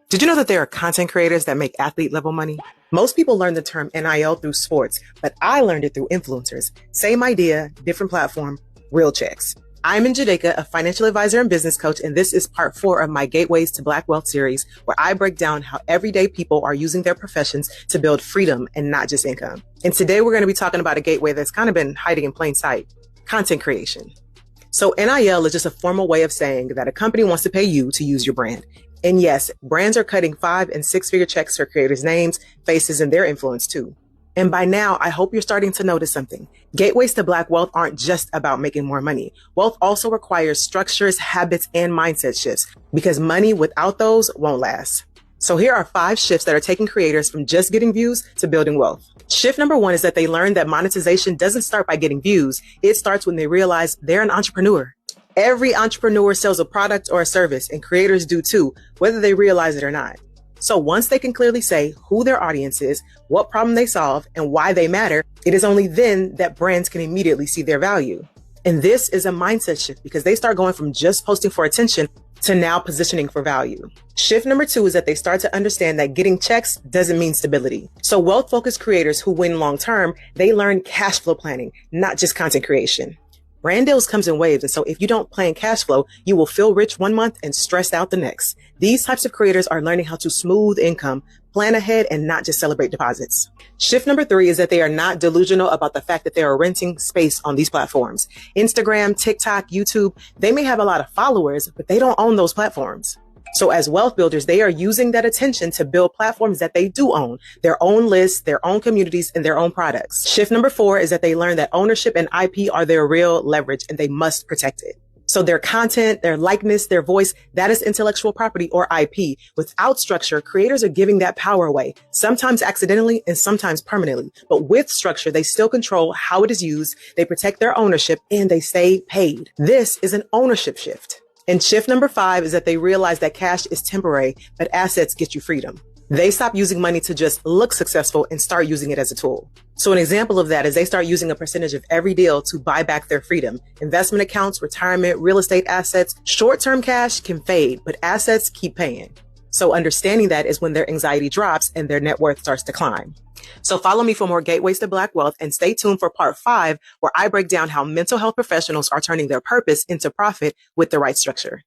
Did you know that there are content creators that make athlete level money? Most people learn the term NIL through sports, but I learned it through influencers. Same idea, different platform, real checks. I'm in Jadeka, a financial advisor and business coach, and this is part 4 of my Gateways to Black Wealth series, where I break down how everyday people are using their professions to build freedom and not just income. And today we're going to be talking about a gateway that's kind of been hiding in plain sight, content creation. So NIL is just a formal way of saying that a company wants to pay you to use your brand. And yes, brands are cutting 5- and 6-figure checks for creators' names, faces, and their influence too. And by now, I hope you're starting to notice something. Gateways to Black wealth aren't just about making more money. Wealth also requires structures, habits, and mindset shifts, because money without those won't last. So here are 5 shifts that are taking creators from just getting views to building wealth. Shift number 1 is that they learn that monetization doesn't start by getting views. It starts when they realize they're an entrepreneur. Every entrepreneur sells a product or a service, and creators do too, whether they realize it or not. So once they can clearly say who their audience is, what problem they solve, and why they matter, it is only then that brands can immediately see their value. And this is a mindset shift because they start going from just posting for attention to now positioning for value. Shift number 2 is that they start to understand that getting checks doesn't mean stability. So wealth-focused creators who win long-term, they learn cash flow planning, not just content creation. Brand deals comes in waves, and so if you don't plan cash flow, you will feel rich one month and stressed out the next. These types of creators are learning how to smooth income, plan ahead, and not just celebrate deposits. Shift number 3 is that they are not delusional about the fact that they are renting space on these platforms. Instagram, TikTok, YouTube, they may have a lot of followers, but they don't own those platforms. So as wealth builders, they are using that attention to build platforms that they do own, their own lists, their own communities, and their own products. Shift number 4 is that they learn that ownership and IP are their real leverage and they must protect it. So their content, their likeness, their voice, that is intellectual property or IP. Without structure, creators are giving that power away, sometimes accidentally and sometimes permanently. But with structure, they still control how it is used, they protect their ownership, and they stay paid. This is an ownership shift. And shift number 5 is that they realize that cash is temporary, but assets get you freedom. They stop using money to just look successful and start using it as a tool. So an example of that is they start using a percentage of every deal to buy back their freedom. Investment accounts, retirement, real estate assets, short-term cash can fade, but assets keep paying. So understanding that is when their anxiety drops and their net worth starts to climb. So follow me for more Gateways to Black Wealth and stay tuned for part 5, where I break down how mental health professionals are turning their purpose into profit with the right structure.